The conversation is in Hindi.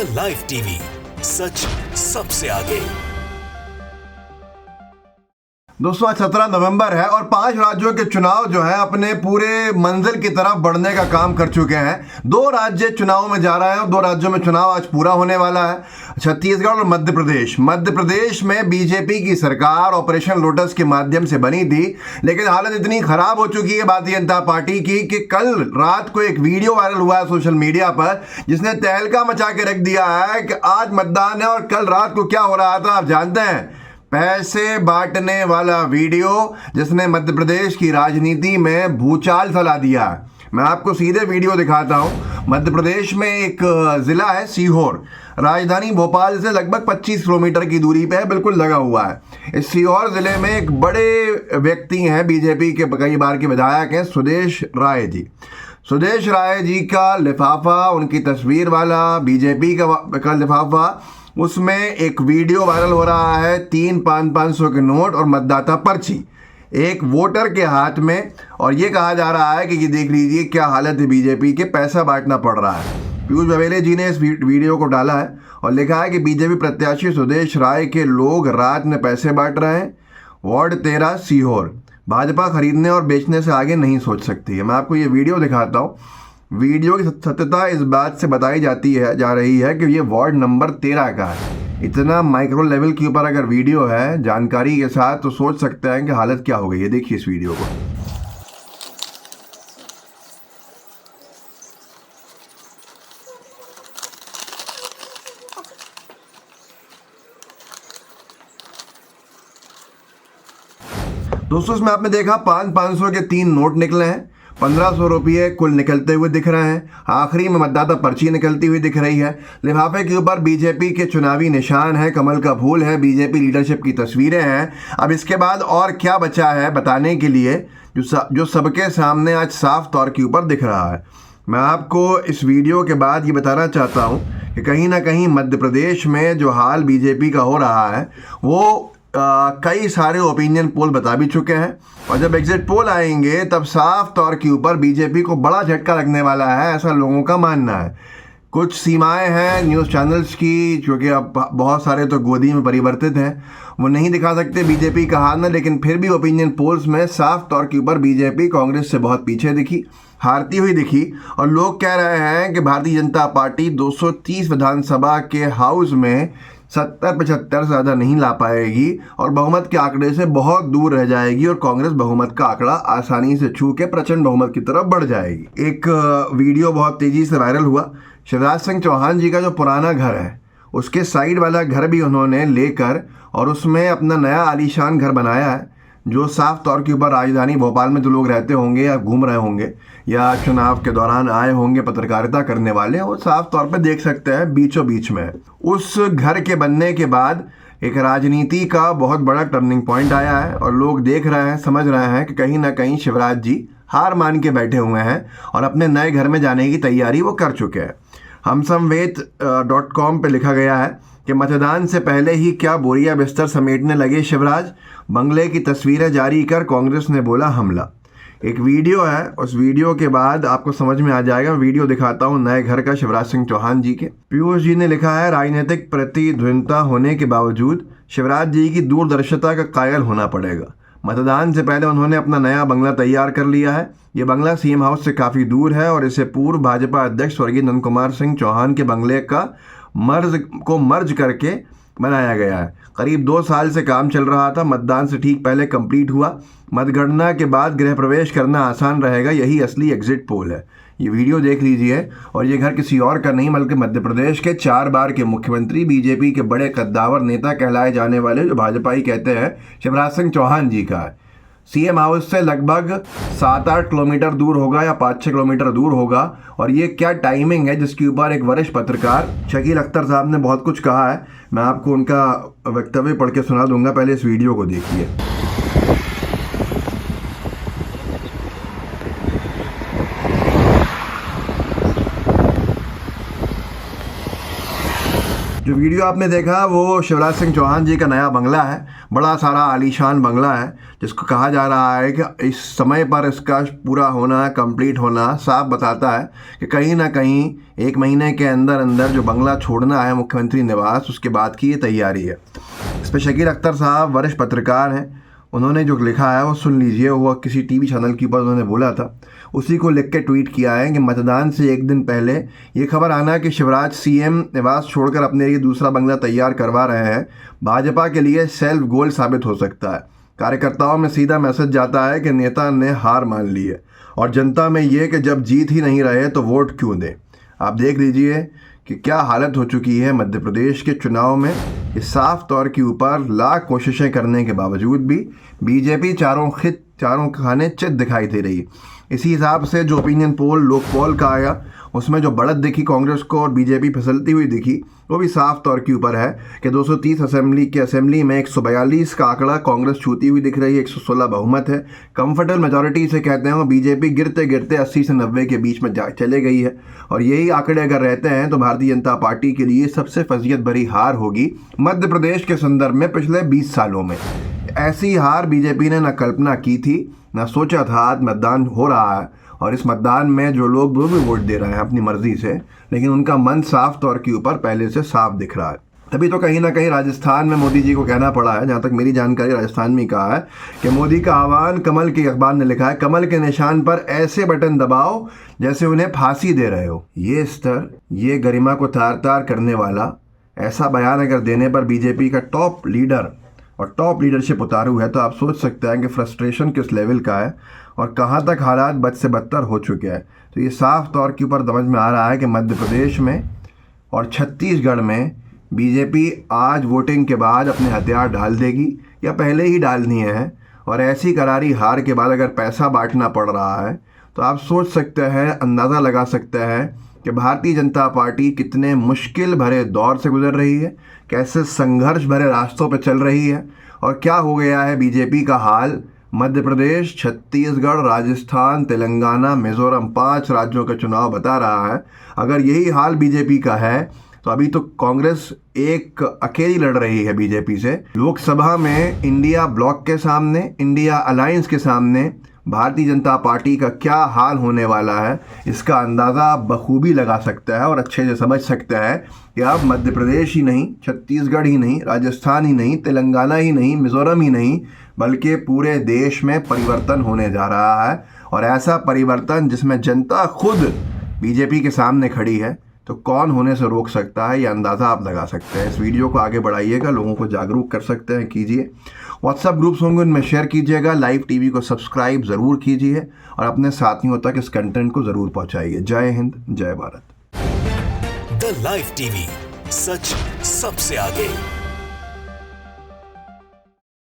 द लाइव टीवी, सच सबसे आगे। दोस्तों आज 17 नवंबर है और 5 राज्यों के चुनाव जो है अपने पूरे मंजिल की तरफ बढ़ने का काम कर चुके हैं। 2 राज्य चुनाव में जा रहे हैं और 2 राज्यों में चुनाव आज पूरा होने वाला है, छत्तीसगढ़ और मध्य प्रदेश। मध्य प्रदेश में बीजेपी की सरकार ऑपरेशन लोटस के माध्यम से बनी थी, लेकिन हालत इतनी खराब हो चुकी है भारतीय जनता पार्टी की कि कल रात को एक वीडियो वायरल हुआ है सोशल मीडिया पर, जिसने तहलका मचा के रख दिया है कि आज मतदान है और कल रात को क्या हो रहा था आप जानते हैं। पैसे बांटने वाला वीडियो जिसने मध्य प्रदेश की राजनीति में भूचाल फैला दिया है। मैं आपको सीधे वीडियो दिखाता हूं। मध्य प्रदेश में एक जिला है सीहोर, राजधानी भोपाल से लगभग 25 किलोमीटर की दूरी पे है, बिल्कुल लगा हुआ है। इस सीहोर जिले में एक बड़े व्यक्ति हैं, बीजेपी के कई बार के विधायक हैं, सुदेश राय जी। सुदेश राय जी का लिफाफा, उनकी तस्वीर वाला बीजेपी का लिफाफा, उसमें एक वीडियो वायरल हो रहा है। 3 500 के नोट और मतदाता पर्ची एक वोटर के हाथ में, और ये कहा जा रहा है कि ये देख लीजिए क्या हालत है बीजेपी के, पैसा बांटना पड़ रहा है। पीयूष बघेल जी ने इस वीडियो को डाला है और लिखा है कि बीजेपी प्रत्याशी सुदेश राय के लोग रात में पैसे बांट रहे हैं। वार्ड 13 सीहोर, भाजपा खरीदने और बेचने से आगे नहीं सोच सकती है। मैं आपको ये वीडियो दिखाता हूँ। वीडियो की सत्यता इस बात से बताई जा रही है कि ये वार्ड नंबर 13 का है। इतना माइक्रो लेवल के ऊपर अगर वीडियो है जानकारी के साथ, तो सोच सकते हैं कि हालत क्या हो गई है। देखिए इस वीडियो को। दोस्तों इसमें आपने देखा 500 के 3 नोट निकले हैं, 1500 रुपये कुल निकलते हुए दिख रहे हैं। आखिरी में मतदाता पर्ची निकलती हुई दिख रही है। लिफाफे के ऊपर बीजेपी के चुनावी निशान है, कमल का फूल है, बीजेपी लीडरशिप की तस्वीरें हैं। अब इसके बाद और क्या बचा है बताने के लिए, जो सबके सामने आज साफ तौर के ऊपर दिख रहा है। मैं आपको इस वीडियो के बाद ये बताना चाहता हूँ कि कहीं ना कहीं मध्य प्रदेश में जो हाल बीजेपी का हो रहा है वो कई सारे ओपिनियन पोल बता भी चुके हैं, और जब एग्जिट पोल आएंगे तब साफ तौर के ऊपर बीजेपी को बड़ा झटका लगने वाला है, ऐसा लोगों का मानना है। कुछ सीमाएं हैं न्यूज़ चैनल्स की, क्योंकि अब बहुत सारे तो गोदी में परिवर्तित हैं, वो नहीं दिखा सकते बीजेपी का हारना, लेकिन फिर भी ओपिनियन पोल्स में साफ तौर के ऊपर बीजेपी कांग्रेस से बहुत पीछे दिखी, हारती हुई दिखी। और लोग कह रहे हैं कि भारतीय जनता पार्टी 230 विधानसभा के हाउस में 70-75 से ज़्यादा नहीं ला पाएगी और बहुमत के आंकड़े से बहुत दूर रह जाएगी, और कांग्रेस बहुमत का आंकड़ा आसानी से छू के प्रचंड बहुमत की तरफ बढ़ जाएगी। एक वीडियो बहुत तेज़ी से वायरल हुआ। शिवराज सिंह चौहान जी का जो पुराना घर है उसके साइड वाला घर भी उन्होंने लेकर और उसमें अपना नया आलीशान घर बनाया है, जो साफ तौर के ऊपर राजधानी भोपाल में जो लोग रहते होंगे या घूम रहे होंगे या चुनाव के दौरान आए होंगे पत्रकारिता करने वाले, वो साफ तौर पे देख सकते हैं बीचों बीच में। उस घर के बनने के बाद एक राजनीति का बहुत बड़ा टर्निंग पॉइंट आया है और लोग देख रहे हैं, समझ रहे हैं कि कहीं ना कहीं शिवराज जी हार मान के बैठे हुए हैं और अपने नए घर में जाने की तैयारी वो कर चुके हैं। हमसमवेत.com पे लिखा गया है कि मतदान से पहले ही क्या बोरिया बिस्तर समेटने लगे शिवराज, बंगले की तस्वीरें जारी कर कांग्रेस ने बोला हमला। एक वीडियो है, उस वीडियो के बाद आपको समझ में आ जाएगा। वीडियो दिखाता हूँ नए घर का शिवराज सिंह चौहान जी के। पीयूष जी ने लिखा है, राजनीतिक प्रतिद्वंद्विता होने के बावजूद शिवराज जी की दूरदर्शिता का कायल होना पड़ेगा। मतदान से पहले उन्होंने अपना नया बंगला तैयार कर लिया है। ये बंगला सीएम हाउस से काफ़ी दूर है और इसे पूर्व भाजपा अध्यक्ष स्वर्गीय नंद कुमार सिंह चौहान के बंगले का मर्ज करके बनाया गया है। करीब 2 साल से काम चल रहा था, मतदान से ठीक पहले कंप्लीट हुआ। मतगणना के बाद गृह प्रवेश करना आसान रहेगा, यही असली एग्जिट पोल है। ये वीडियो देख लीजिए। और ये घर किसी और का नहीं बल्कि मध्य प्रदेश के 4 बार के मुख्यमंत्री, बीजेपी के बड़े कद्दावर नेता कहलाए जाने वाले, जो भाजपा ही कहते हैं, शिवराज सिंह चौहान जी का है। सीएम हाउस से लगभग 7-8 किलोमीटर दूर होगा या 5-6 किलोमीटर दूर होगा। और ये क्या टाइमिंग है जिसके ऊपर एक वरिष्ठ पत्रकार शकील अख्तर साहब ने बहुत कुछ कहा है। मैं आपको उनका वक्तव्य पढ़ के सुना दूंगा, पहले इस वीडियो को देखिए। जो वीडियो आपने देखा वो शिवराज सिंह चौहान जी का नया बंगला है, बड़ा सारा आलीशान बंगला है, जिसको कहा जा रहा है कि इस समय पर इसका पूरा होना, कंप्लीट होना साफ बताता है कि कहीं ना कहीं 1 महीने के अंदर अंदर जो बंगला छोड़ना है मुख्यमंत्री निवास, उसके बाद की ये तैयारी है। इस पर शकील अख्तर साहब वरिष्ठ पत्रकार हैं, उन्होंने जो लिखा है वो सुन लीजिए। वो किसी टीवी चैनल के ऊपर उन्होंने बोला था, उसी को लिख के ट्वीट किया है कि मतदान से 1 दिन पहले ये खबर आना कि शिवराज सीएम निवास छोड़कर अपने लिए दूसरा बंगला तैयार करवा रहे हैं, भाजपा के लिए सेल्फ गोल साबित हो सकता है। कार्यकर्ताओं में सीधा मैसेज जाता है कि नेता ने हार मान ली है, और जनता में ये कि जब जीत ही नहीं रहे तो वोट क्यों दें। आप देख लीजिए कि क्या हालत हो चुकी है मध्य प्रदेश के चुनाव में। इस साफ तौर के ऊपर लाख कोशिशें करने के बावजूद भी बीजेपी चारों खाने चित दिखाई दे रही है। इसी हिसाब से जो ओपिनियन पोल, लोक पोल का आया, उसमें जो बढ़त दिखी कांग्रेस को और बीजेपी फिसलती हुई दिखी, वो भी साफ तौर के ऊपर है कि 230 असेंबली में 142 का आंकड़ा कांग्रेस छूती हुई दिख रही है। 116 बहुमत है, कंफर्टेबल मेजॉरिटी से कहते हैं। बीजेपी गिरते गिरते 80 से 90 के बीच में चले गई है, और यही आंकड़े अगर रहते हैं तो भारतीय जनता पार्टी के लिए सबसे फजीयत भरी हार होगी मध्य प्रदेश के संदर्भ में पिछले 20 सालों में। ऐसी हार बीजेपी ने न कल्पना की थी, न सोचा था। आज मतदान हो रहा है, और इस मतदान में जो लोग वो भी वोट दे रहे हैं अपनी मर्जी से, लेकिन उनका मन साफ तौर के ऊपर पहले से साफ दिख रहा है। तभी तो कहीं ना कहीं राजस्थान में मोदी जी को कहना पड़ा है, जहाँ तक मेरी जानकारी राजस्थान में कहा है कि मोदी का आह्वान, कमल के अखबार ने लिखा है, कमल के निशान पर ऐसे बटन दबाओ जैसे उन्हें फांसी दे रहे हो। ये स्तर, ये गरिमा को तार तार करने वाला ऐसा बयान अगर देने पर बीजेपी का टॉप लीडर और टॉप लीडरशिप उतारू है, तो आप सोच सकते हैं कि फ्रस्ट्रेशन किस लेवल का है और कहाँ तक हालात बद से बदतर हो चुके हैं। तो ये साफ तौर के ऊपर समझ में आ रहा है कि मध्य प्रदेश में और छत्तीसगढ़ में बीजेपी आज वोटिंग के बाद अपने हथियार डाल देगी, या पहले ही डालनी है। और ऐसी करारी हार के बाद अगर पैसा बांटना पड़ रहा है, तो आप सोच सकते हैं, अंदाज़ा लगा सकते हैं कि भारतीय जनता पार्टी कितने मुश्किल भरे दौर से गुजर रही है, कैसे संघर्ष भरे रास्तों पर चल रही है, और क्या हो गया है बीजेपी का हाल। मध्य प्रदेश, छत्तीसगढ़, राजस्थान, तेलंगाना, मिजोरम 5 राज्यों का चुनाव बता रहा है। अगर यही हाल बीजेपी का है, तो अभी तो कांग्रेस एक अकेली लड़ रही है बीजेपी से। लोकसभा में इंडिया ब्लॉक के सामने, इंडिया अलायंस के सामने भारतीय जनता पार्टी का क्या हाल होने वाला है, इसका अंदाज़ा आप बखूबी लगा सकते हैं और अच्छे से समझ सकते हैं कि अब मध्य प्रदेश ही नहीं, छत्तीसगढ़ ही नहीं, राजस्थान ही नहीं, तेलंगाना ही नहीं, मिजोरम ही नहीं, बल्कि पूरे देश में परिवर्तन होने जा रहा है। और ऐसा परिवर्तन जिसमें जनता खुद बीजेपी के सामने खड़ी है, तो कौन होने से रोक सकता है, ये अंदाज़ा आप लगा सकते हैं। इस वीडियो को आगे बढ़ाइएगा, लोगों को जागरूक कर सकते हैं, कीजिए। व्हाट्सएप ग्रुप्स होंगे उनमें शेयर कीजिएगा, लाइव टीवी को सब्सक्राइब ज़रूर कीजिए, और अपने साथियों तक इस कंटेंट को ज़रूर पहुंचाइए। जय हिंद, जय भारत। द लाइव टीवी, सच सबसे आगे।